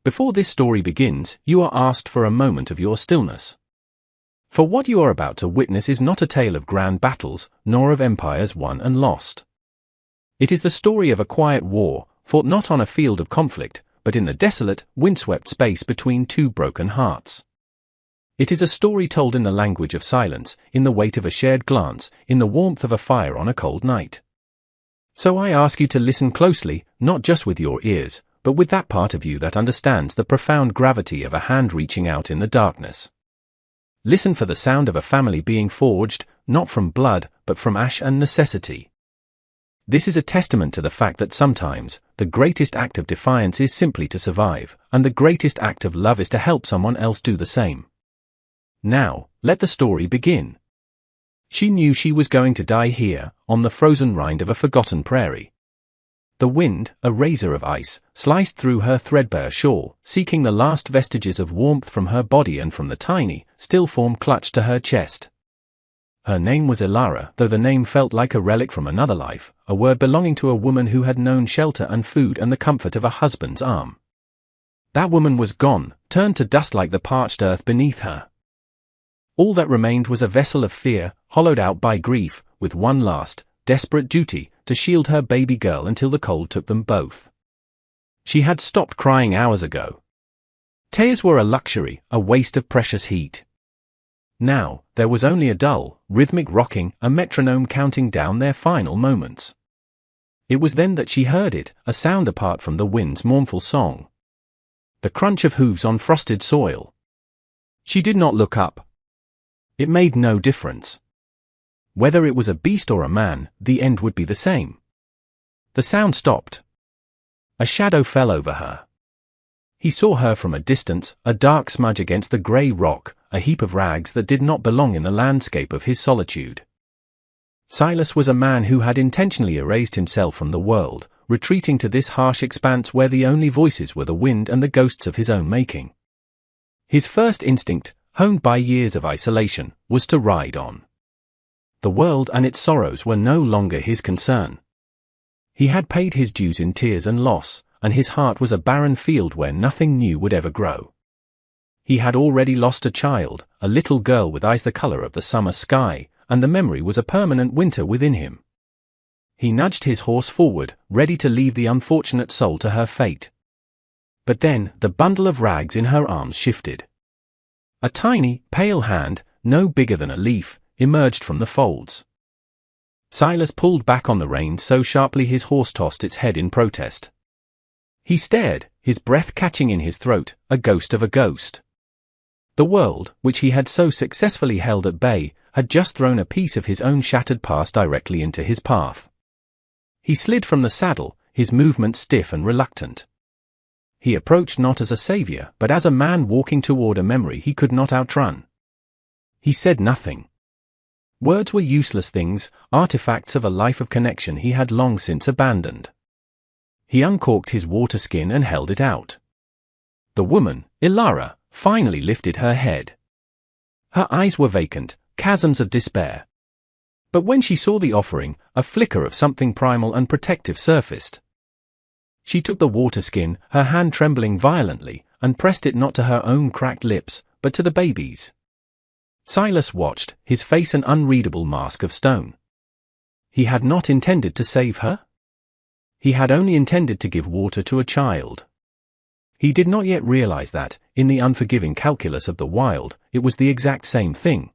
Before this story begins, you are asked for a moment of your stillness. For what you are about to witness is not a tale of grand battles, nor of empires won and lost. It is the story of a quiet war, fought not on a field of conflict, but in the desolate, windswept space between two broken hearts. It is a story told in the language of silence, in the weight of a shared glance, in the warmth of a fire on a cold night. So I ask you to listen closely, not just with your ears, but with that part of you that understands the profound gravity of a hand reaching out in the darkness. Listen for the sound of a family being forged, not from blood, but from ash and necessity. This is a testament to the fact that sometimes, the greatest act of defiance is simply to survive, and the greatest act of love is to help someone else do the same. Now, let the story begin. She knew she was going to die here, on the frozen rind of a forgotten prairie. The wind, a razor of ice, sliced through her threadbare shawl, seeking the last vestiges of warmth from her body and from the tiny, still form clutched to her chest. Her name was Ilara, though the name felt like a relic from another life, a word belonging to a woman who had known shelter and food and the comfort of a husband's arm. That woman was gone, turned to dust like the parched earth beneath her. All that remained was a vessel of fear, hollowed out by grief, with one last, desperate duty, to shield her baby girl until the cold took them both. She had stopped crying hours ago. Tears were a luxury, a waste of precious heat. Now, there was only a dull, rhythmic rocking, a metronome counting down their final moments. It was then that she heard it, a sound apart from the wind's mournful song. The crunch of hooves on frosted soil. She did not look up. It made no difference. Whether it was a beast or a man, the end would be the same. The sound stopped. A shadow fell over her. He saw her from a distance, a dark smudge against the grey rock, a heap of rags that did not belong in the landscape of his solitude. Silas was a man who had intentionally erased himself from the world, retreating to this harsh expanse where the only voices were the wind and the ghosts of his own making. His first instinct, honed by years of isolation, was to ride on. The world and its sorrows were no longer his concern. He had paid his dues in tears and loss, and his heart was a barren field where nothing new would ever grow. He had already lost a child, a little girl with eyes the color of the summer sky, and the memory was a permanent winter within him. He nudged his horse forward, ready to leave the unfortunate soul to her fate. But then, the bundle of rags in her arms shifted. A tiny, pale hand, no bigger than a leaf, emerged from the folds. Silas pulled back on the reins so sharply his horse tossed its head in protest. He stared, his breath catching in his throat, a ghost of a ghost. The world, which he had so successfully held at bay, had just thrown a piece of his own shattered past directly into his path. He slid from the saddle, his movements stiff and reluctant. He approached not as a savior, but as a man walking toward a memory he could not outrun. He said nothing. Words were useless things, artifacts of a life of connection he had long since abandoned. He uncorked his water skin and held it out. The woman, Ilara, finally lifted her head. Her eyes were vacant, chasms of despair. But when she saw the offering, a flicker of something primal and protective surfaced. She took the water skin, her hand trembling violently, and pressed it not to her own cracked lips, but to the baby's. Silas watched, his face an unreadable mask of stone. He had not intended to save her? He had only intended to give water to a child. He did not yet realize that, in the unforgiving calculus of the wild, it was the exact same thing.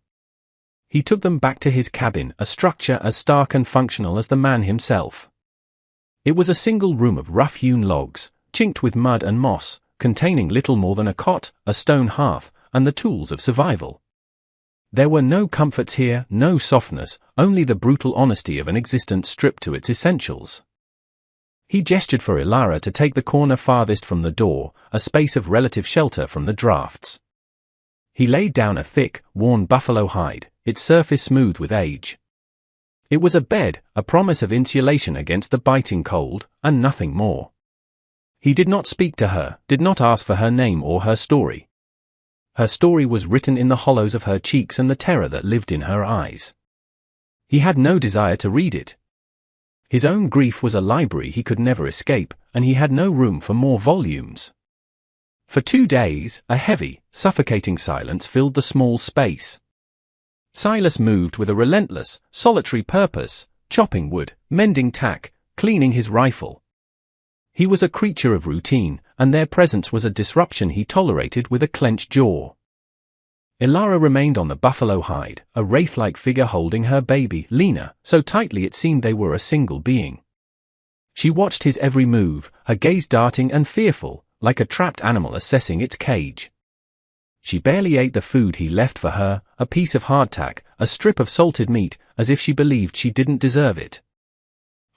He took them back to his cabin, a structure as stark and functional as the man himself. It was a single room of rough-hewn logs, chinked with mud and moss, containing little more than a cot, a stone hearth, and the tools of survival. There were no comforts here, no softness, only the brutal honesty of an existence stripped to its essentials. He gestured for Ilara to take the corner farthest from the door, a space of relative shelter from the drafts. He laid down a thick, worn buffalo hide, its surface smooth with age. It was a bed, a promise of insulation against the biting cold, and nothing more. He did not speak to her, did not ask for her name or her story. Her story was written in the hollows of her cheeks and the terror that lived in her eyes. He had no desire to read it. His own grief was a library he could never escape, and he had no room for more volumes. For 2 days, a heavy, suffocating silence filled the small space. Silas moved with a relentless, solitary purpose, chopping wood, mending tack, cleaning his rifle. He was a creature of routine, and their presence was a disruption he tolerated with a clenched jaw. Ilara remained on the buffalo hide, a wraith-like figure holding her baby, Lena, so tightly it seemed they were a single being. She watched his every move, her gaze darting and fearful, like a trapped animal assessing its cage. She barely ate the food he left for her, a piece of hardtack, a strip of salted meat, as if she believed she didn't deserve it.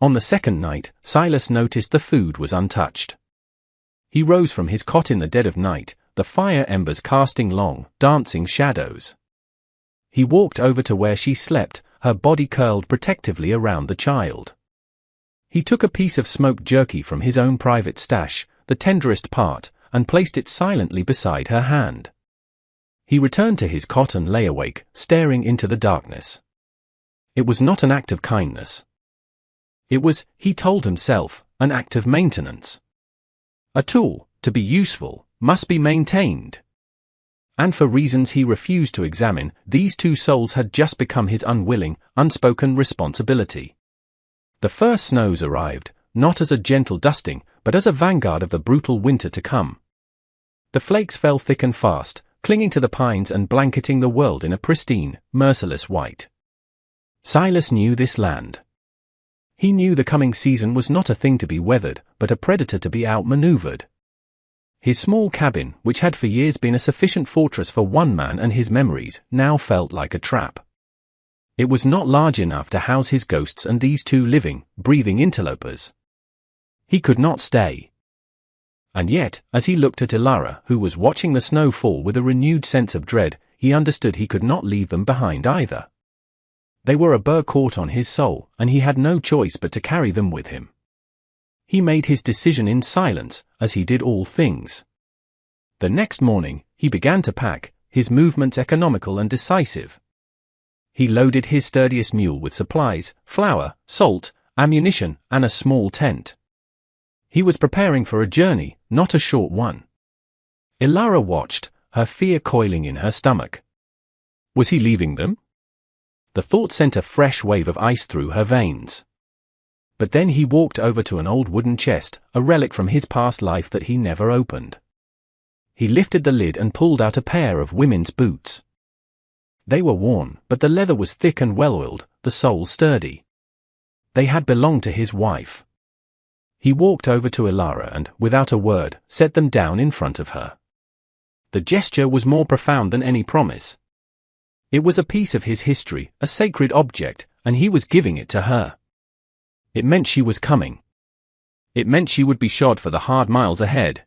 On the second night, Silas noticed the food was untouched. He rose from his cot in the dead of night, the fire embers casting long, dancing shadows. He walked over to where she slept, her body curled protectively around the child. He took a piece of smoked jerky from his own private stash, the tenderest part, and placed it silently beside her hand. He returned to his cot and lay awake, staring into the darkness. It was not an act of kindness. It was, he told himself, an act of maintenance. A tool, to be useful, must be maintained. And for reasons he refused to examine, these two souls had just become his unwilling, unspoken responsibility. The first snows arrived, not as a gentle dusting, but as a vanguard of the brutal winter to come. The flakes fell thick and fast, clinging to the pines and blanketing the world in a pristine, merciless white. Silas knew this land. He knew the coming season was not a thing to be weathered, but a predator to be outmaneuvered. His small cabin, which had for years been a sufficient fortress for one man and his memories, now felt like a trap. It was not large enough to house his ghosts and these two living, breathing interlopers. He could not stay. And yet, as he looked at Ilara, who was watching the snow fall with a renewed sense of dread, he understood he could not leave them behind either. They were a burr caught on his soul, and he had no choice but to carry them with him. He made his decision in silence, as he did all things. The next morning, he began to pack, his movements economical and decisive. He loaded his sturdiest mule with supplies, flour, salt, ammunition, and a small tent. He was preparing for a journey, not a short one. Ilara watched, her fear coiling in her stomach. Was he leaving them? The thought sent a fresh wave of ice through her veins. But then he walked over to an old wooden chest, a relic from his past life that he never opened. He lifted the lid and pulled out a pair of women's boots. They were worn, but the leather was thick and well-oiled, the sole sturdy. They had belonged to his wife. He walked over to Ilara and, without a word, set them down in front of her. The gesture was more profound than any promise. It was a piece of his history, a sacred object, and he was giving it to her. It meant she was coming. It meant she would be shod for the hard miles ahead.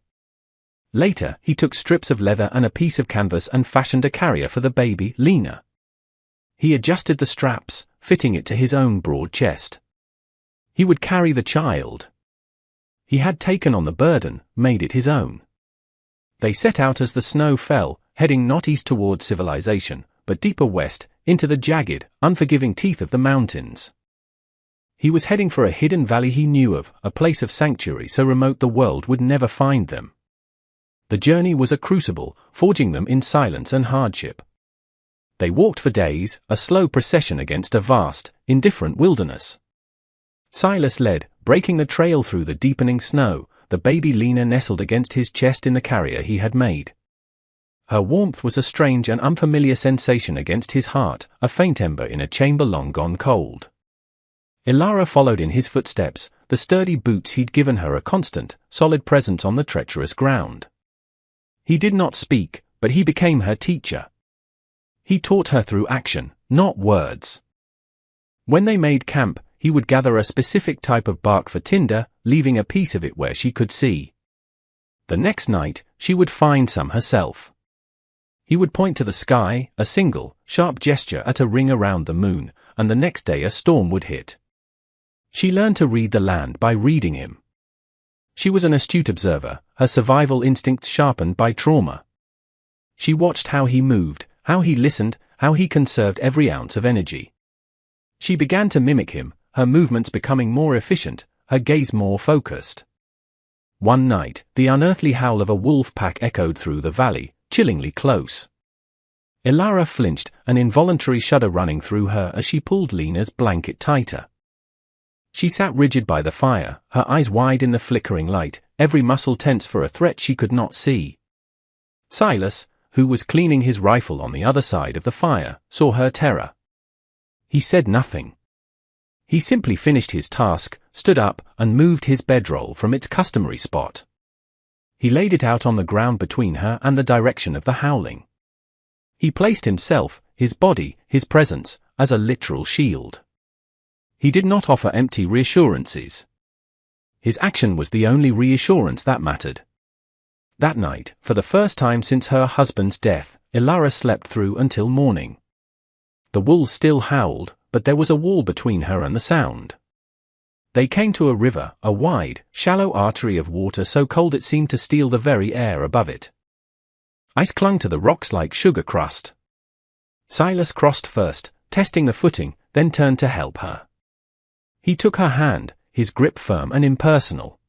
Later, he took strips of leather and a piece of canvas and fashioned a carrier for the baby, Lena. He adjusted the straps, fitting it to his own broad chest. He would carry the child. He had taken on the burden, made it his own. They set out as the snow fell, heading not east toward civilization, but deeper west, into the jagged, unforgiving teeth of the mountains. He was heading for a hidden valley he knew of, a place of sanctuary so remote the world would never find them. The journey was a crucible, forging them in silence and hardship. They walked for days, a slow procession against a vast, indifferent wilderness. Silas led, breaking the trail through the deepening snow, the baby Lena nestled against his chest in the carrier he had made. Her warmth was a strange and unfamiliar sensation against his heart, a faint ember in a chamber long gone cold. Ilara followed in his footsteps, the sturdy boots he'd given her a constant, solid presence on the treacherous ground. He did not speak, but he became her teacher. He taught her through action, not words. When they made camp, he would gather a specific type of bark for tinder, leaving a piece of it where she could see. The next night, she would find some herself. He would point to the sky, a single, sharp gesture at a ring around the moon, and the next day a storm would hit. She learned to read the land by reading him. She was an astute observer, her survival instincts sharpened by trauma. She watched how he moved, how he listened, how he conserved every ounce of energy. She began to mimic him, her movements becoming more efficient, her gaze more focused. One night, the unearthly howl of a wolf pack echoed through the valley, chillingly close. Elara flinched, an involuntary shudder running through her as she pulled Lena's blanket tighter. She sat rigid by the fire, her eyes wide in the flickering light, every muscle tense for a threat she could not see. Silas, who was cleaning his rifle on the other side of the fire, saw her terror. He said nothing. He simply finished his task, stood up, and moved his bedroll from its customary spot. He laid it out on the ground between her and the direction of the howling. He placed himself, his body, his presence, as a literal shield. He did not offer empty reassurances. His action was the only reassurance that mattered. That night, for the first time since her husband's death, Elara slept through until morning. The wolves still howled, but there was a wall between her and the sound. They came to a river, a wide, shallow artery of water so cold it seemed to steal the very air above it. Ice clung to the rocks like sugar crust. Silas crossed first, testing the footing, then turned to help her. He took her hand, his grip firm and impersonal.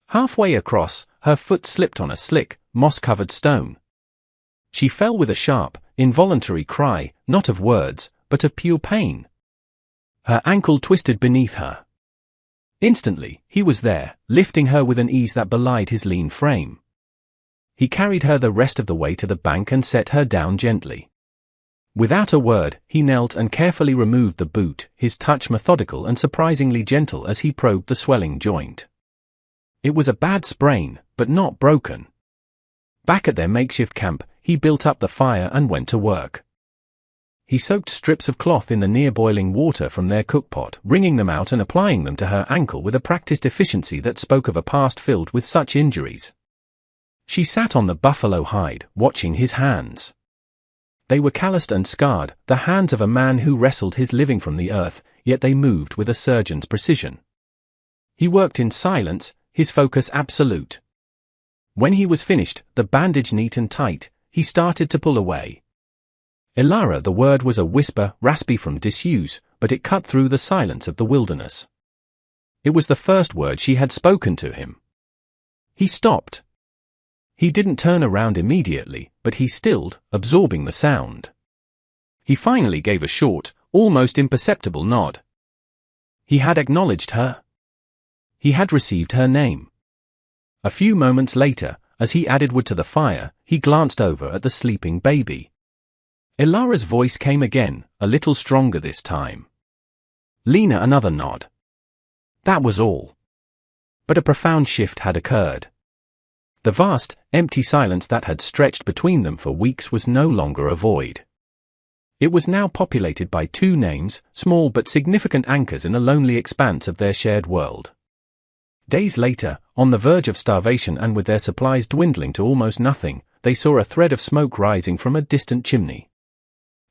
Halfway across, her foot slipped on a slick, moss-covered stone. She fell with a sharp, involuntary cry, not of words, but of pure pain. Her ankle twisted beneath her. Instantly, he was there, lifting her with an ease that belied his lean frame. He carried her the rest of the way to the bank and set her down gently. Without a word, he knelt and carefully removed the boot, his touch methodical and surprisingly gentle as he probed the swelling joint. It was a bad sprain, but not broken. Back at their makeshift camp, he built up the fire and went to work. He soaked strips of cloth in the near-boiling water from their cookpot, wringing them out and applying them to her ankle with a practiced efficiency that spoke of a past filled with such injuries. She sat on the buffalo hide, watching his hands. They were calloused and scarred, the hands of a man who wrestled his living from the earth, yet they moved with a surgeon's precision. He worked in silence, his focus absolute. When he was finished, the bandage neat and tight, he started to pull away. Elara, the word was a whisper, raspy from disuse, but it cut through the silence of the wilderness. It was the first word she had spoken to him. He stopped. He didn't turn around immediately, but he stilled, absorbing the sound. He finally gave a short, almost imperceptible nod. He had acknowledged her. He had received her name. A few moments later, as he added wood to the fire, he glanced over at the sleeping baby. Elara's voice came again, a little stronger this time. Lena, another nod. That was all. But a profound shift had occurred. The vast, empty silence that had stretched between them for weeks was no longer a void. It was now populated by two names, small but significant anchors in the lonely expanse of their shared world. Days later, on the verge of starvation and with their supplies dwindling to almost nothing, they saw a thread of smoke rising from a distant chimney.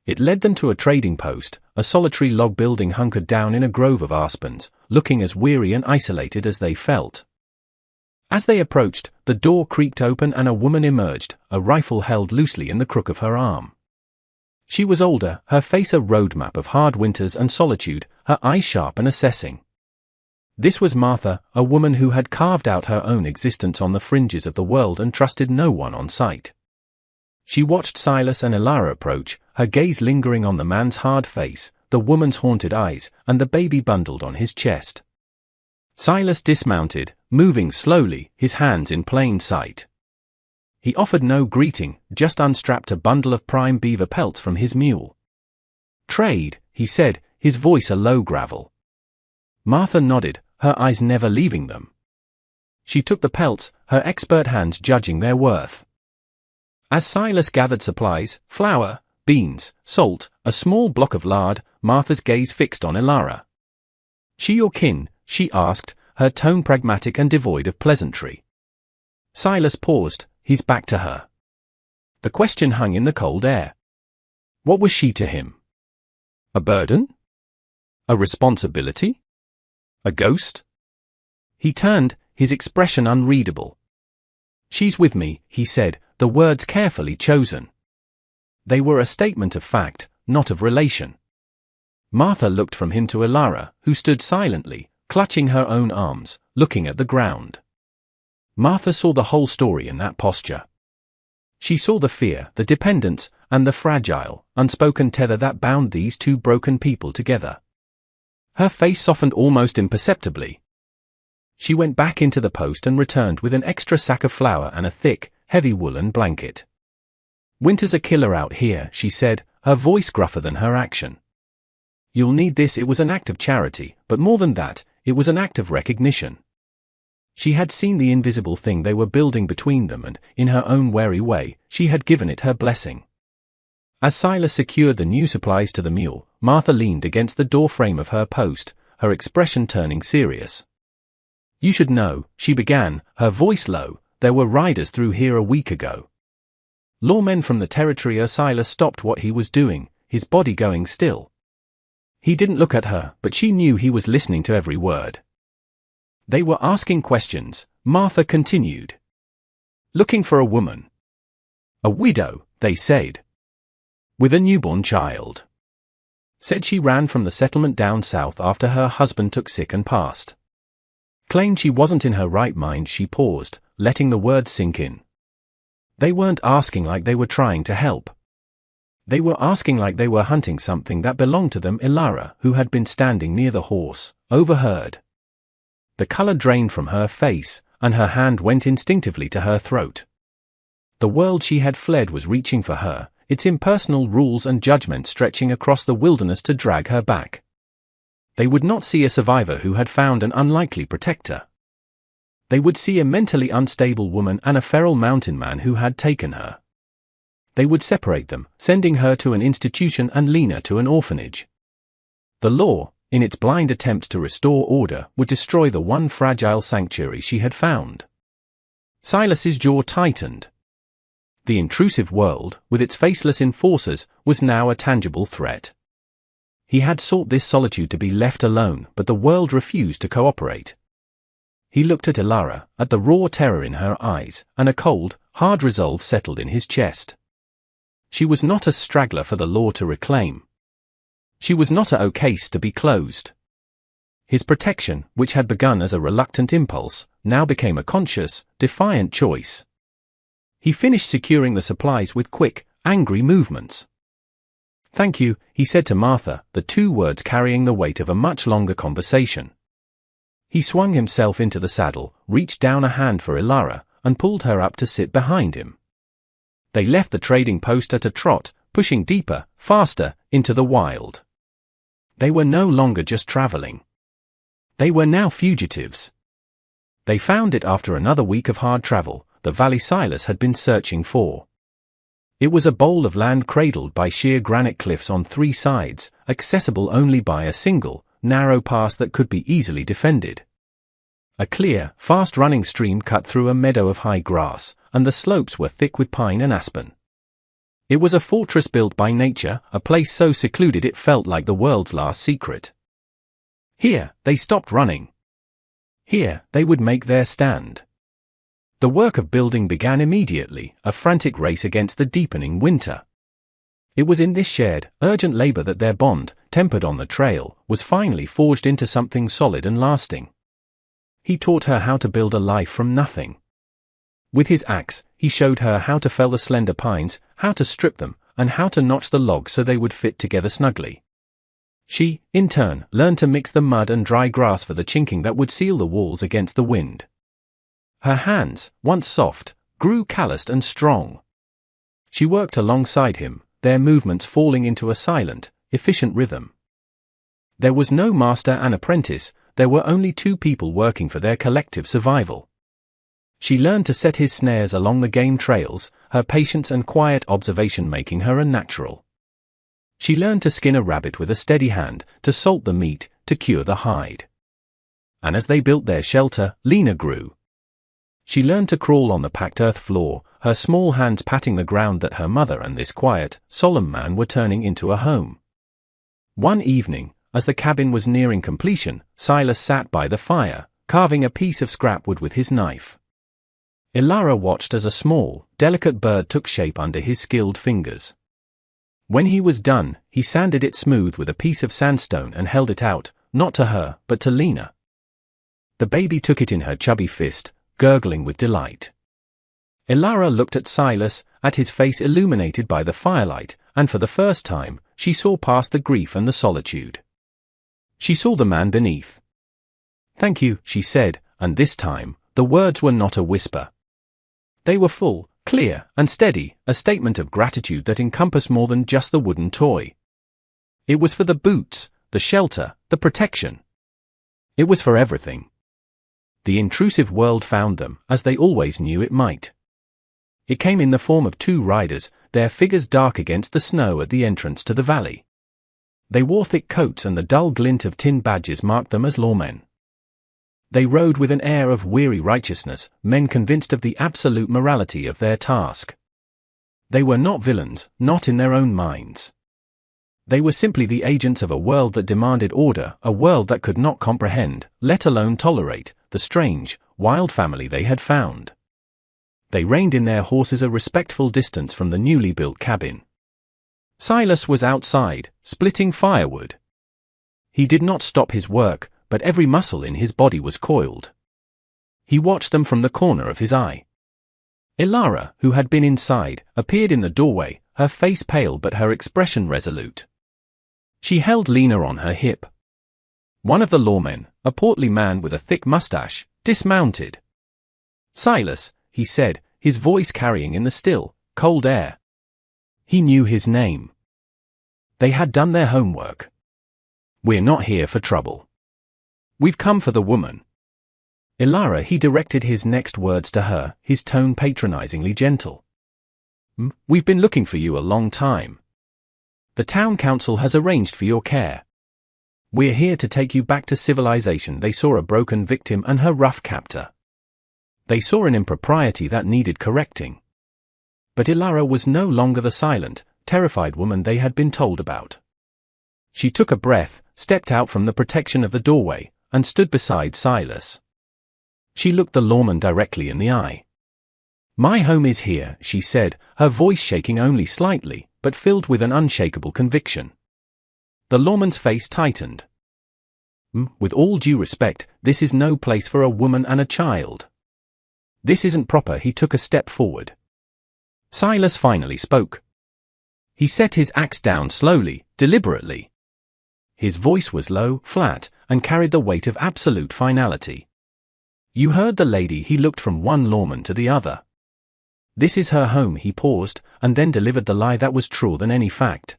It led them to a trading post, a solitary log building hunkered down in a grove of aspens, looking as weary and isolated as they felt. As they approached, the door creaked open and a woman emerged, a rifle held loosely in the crook of her arm. She was older, her face a roadmap of hard winters and solitude, her eyes sharp and assessing. This was Martha, a woman who had carved out her own existence on the fringes of the world and trusted no one on sight. She watched Silas and Elara approach, her gaze lingering on the man's hard face, the woman's haunted eyes, and the baby bundled on his chest. Silas dismounted, moving slowly, his hands in plain sight. He offered no greeting, just unstrapped a bundle of prime beaver pelts from his mule. "Trade," he said, his voice a low gravel. Martha nodded, her eyes never leaving them. She took the pelts, her expert hands judging their worth. As Silas gathered supplies, flour, beans, salt, a small block of lard, Martha's gaze fixed on Elara. "She your kin?" she asked, her tone pragmatic and devoid of pleasantry. Silas paused, his back to her. The question hung in the cold air. What was she to him? A burden? A responsibility? A ghost? He turned, his expression unreadable. "She's with me," he said, the words carefully chosen. They were a statement of fact, not of relation. Martha looked from him to Elara, who stood silently, clutching her own arms, looking at the ground. Martha saw the whole story in that posture. She saw the fear, the dependence, and the fragile, unspoken tether that bound these two broken people together. Her face softened almost imperceptibly. She went back into the post and returned with an extra sack of flour and a thick, heavy woolen blanket. "Winter's a killer out here," she said, her voice gruffer than her action. "You'll need this." It was an act of charity, but more than that, it was an act of recognition. She had seen the invisible thing they were building between them and, in her own wary way, she had given it her blessing. As Silas secured the new supplies to the mule, Martha leaned against the doorframe of her post, her expression turning serious. "You should know," she began, her voice low, "there were riders through here a week ago. Lawmen from the territory." Silas stopped what he was doing, his body going still. He didn't look at her, but she knew he was listening to every word. "They were asking questions," Martha continued. "Looking for a woman. A widow, they said. With a newborn child. Said she ran from the settlement down south after her husband took sick and passed. Claimed she wasn't in her right mind." She paused, letting the words sink in. "They weren't asking like they were trying to help. They were asking like they were hunting something that belonged to them." Ilara, who had been standing near the horse, overheard. The color drained from her face, and her hand went instinctively to her throat. The world she had fled was reaching for her, its impersonal rules and judgment stretching across the wilderness to drag her back. They would not see a survivor who had found an unlikely protector. They would see a mentally unstable woman and a feral mountain man who had taken her. They would separate them, sending her to an institution and Lena to an orphanage. The law, in its blind attempt to restore order, would destroy the one fragile sanctuary she had found. Silas's jaw tightened. The intrusive world, with its faceless enforcers, was now a tangible threat. He had sought this solitude to be left alone, but the world refused to cooperate. He looked at Ilara, at the raw terror in her eyes, and a cold, hard resolve settled in his chest. She was not a straggler for the law to reclaim. She was not a case to be closed. His protection, which had begun as a reluctant impulse, now became a conscious, defiant choice. He finished securing the supplies with quick, angry movements. "Thank you," he said to Martha, the two words carrying the weight of a much longer conversation. He swung himself into the saddle, reached down a hand for Ilara, and pulled her up to sit behind him. They left the trading post at a trot, pushing deeper, faster, into the wild. They were no longer just traveling. They were now fugitives. They found it after another week of hard travel, the valley Silas had been searching for. It was a bowl of land cradled by sheer granite cliffs on three sides, accessible only by a single, narrow pass that could be easily defended. A clear, fast-running stream cut through a meadow of high grass, and the slopes were thick with pine and aspen. It was a fortress built by nature, a place so secluded it felt like the world's last secret. Here, they stopped running. Here, they would make their stand. The work of building began immediately, a frantic race against the deepening winter. It was in this shared, urgent labor that their bond, tempered on the trail, was finally forged into something solid and lasting. He taught her how to build a life from nothing. With his axe, he showed her how to fell the slender pines, how to strip them, and how to notch the logs so they would fit together snugly. She, in turn, learned to mix the mud and dry grass for the chinking that would seal the walls against the wind. Her hands, once soft, grew calloused and strong. She worked alongside him, their movements falling into a silent, efficient rhythm. There was no master and apprentice, there were only two people working for their collective survival. She learned to set his snares along the game trails, her patience and quiet observation making her a natural. She learned to skin a rabbit with a steady hand, to salt the meat, to cure the hide. And as they built their shelter, Lena grew. She learned to crawl on the packed earth floor, her small hands patting the ground that her mother and this quiet, solemn man were turning into a home. One evening, as the cabin was nearing completion, Silas sat by the fire, carving a piece of scrap wood with his knife. Ilara watched as a small, delicate bird took shape under his skilled fingers. When he was done, he sanded it smooth with a piece of sandstone and held it out, not to her, but to Lena. The baby took it in her chubby fist, gurgling with delight. Elara looked at Silas, at his face illuminated by the firelight, and for the first time, she saw past the grief and the solitude. She saw the man beneath. "Thank you," she said, and this time, the words were not a whisper. They were full, clear, and steady, a statement of gratitude that encompassed more than just the wooden toy. It was for the boots, the shelter, the protection. It was for everything. The intrusive world found them, as they always knew it might. It came in the form of two riders, their figures dark against the snow at the entrance to the valley. They wore thick coats and the dull glint of tin badges marked them as lawmen. They rode with an air of weary righteousness, men convinced of the absolute morality of their task. They were not villains, not in their own minds. They were simply the agents of a world that demanded order, a world that could not comprehend, let alone tolerate, the strange, wild family they had found. They reined in their horses a respectful distance from the newly built cabin. Silas was outside, splitting firewood. He did not stop his work, but every muscle in his body was coiled. He watched them from the corner of his eye. Elara, who had been inside, appeared in the doorway, her face pale but her expression resolute. She held Lena on her hip. One of the lawmen, a portly man with a thick mustache, dismounted. "Silas," he said, his voice carrying in the still, cold air. He knew his name. They had done their homework. "We're not here for trouble. We've come for the woman." Elara, he directed his next words to her, his tone patronizingly gentle. "We've been looking for you a long time. The town council has arranged for your care. We're here to take you back to civilization." They saw a broken victim and her rough captor. They saw an impropriety that needed correcting. But Elara was no longer the silent, terrified woman they had been told about. She took a breath, stepped out from the protection of the doorway, and stood beside Silas. She looked the lawman directly in the eye. "My home is here," she said, her voice shaking only slightly, but filled with an unshakable conviction. The lawman's face tightened. "With all due respect, this is no place for a woman and a child. This isn't proper." He took a step forward. Silas finally spoke. He set his axe down slowly, deliberately. His voice was low, flat, and carried the weight of absolute finality. "You heard the lady." He looked from one lawman to the other. "This is her home." He paused, and then delivered the lie that was truer than any fact.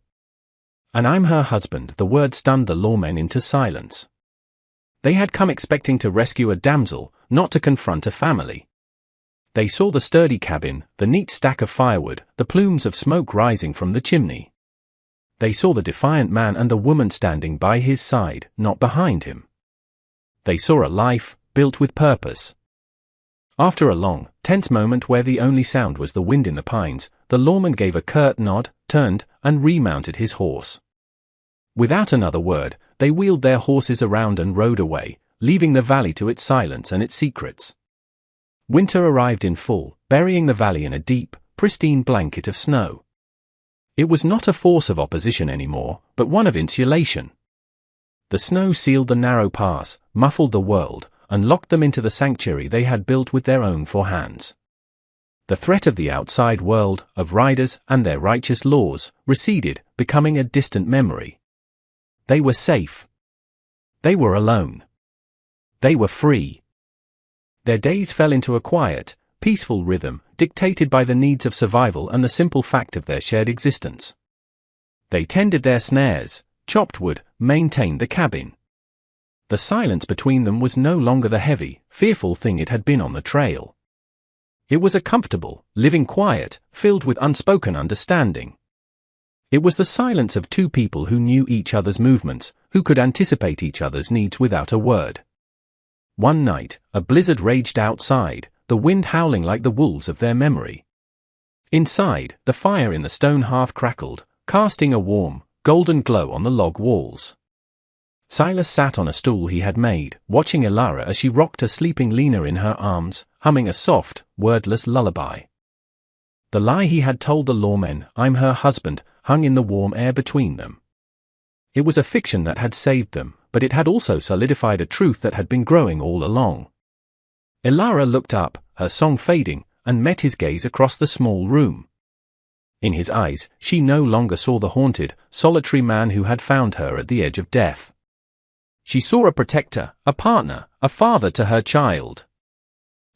"And I'm her husband." The word stunned the lawmen into silence. They had come expecting to rescue a damsel, not to confront a family. They saw the sturdy cabin, the neat stack of firewood, the plumes of smoke rising from the chimney. They saw the defiant man and the woman standing by his side, not behind him. They saw a life, built with purpose. After a long, tense moment where the only sound was the wind in the pines, the lawman gave a curt nod, turned, and remounted his horse. Without another word, they wheeled their horses around and rode away, leaving the valley to its silence and its secrets. Winter arrived in full, burying the valley in a deep, pristine blanket of snow. It was not a force of opposition anymore, but one of insulation. The snow sealed the narrow pass, muffled the world, and locked them into the sanctuary they had built with their own 4 hands. The threat of the outside world, of riders and their righteous laws, receded, becoming a distant memory. They were safe. They were alone. They were free. Their days fell into a quiet, peaceful rhythm, dictated by the needs of survival and the simple fact of their shared existence. They tended their snares, chopped wood, maintained the cabin. The silence between them was no longer the heavy, fearful thing it had been on the trail. It was a comfortable, living quiet, filled with unspoken understanding. It was the silence of 2 people who knew each other's movements, who could anticipate each other's needs without a word. One night, a blizzard raged outside, the wind howling like the wolves of their memory. Inside, the fire in the stone hearth crackled, casting a warm, golden glow on the log walls. Silas sat on a stool he had made, watching Elara as she rocked a sleeping Lena in her arms, humming a soft, wordless lullaby. The lie he had told the lawmen, "I'm her husband," hung in the warm air between them. It was a fiction that had saved them, but it had also solidified a truth that had been growing all along. Ilara looked up, her song fading, and met his gaze across the small room. In his eyes, she no longer saw the haunted, solitary man who had found her at the edge of death. She saw a protector, a partner, a father to her child.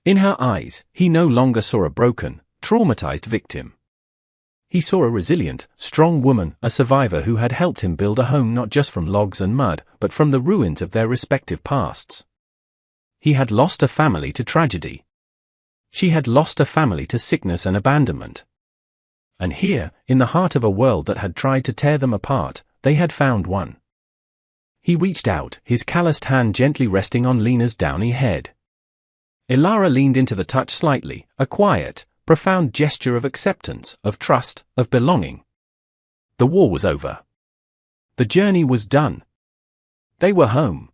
In her eyes, he no longer saw a broken, traumatized victim. He saw a resilient, strong woman, a survivor who had helped him build a home not just from logs and mud, but from the ruins of their respective pasts. He had lost a family to tragedy. She had lost a family to sickness and abandonment. And here, in the heart of a world that had tried to tear them apart, they had found one. He reached out, his calloused hand gently resting on Lena's downy head. Ilara leaned into the touch slightly, a quiet, profound gesture of acceptance, of trust, of belonging. The war was over. The journey was done. They were home.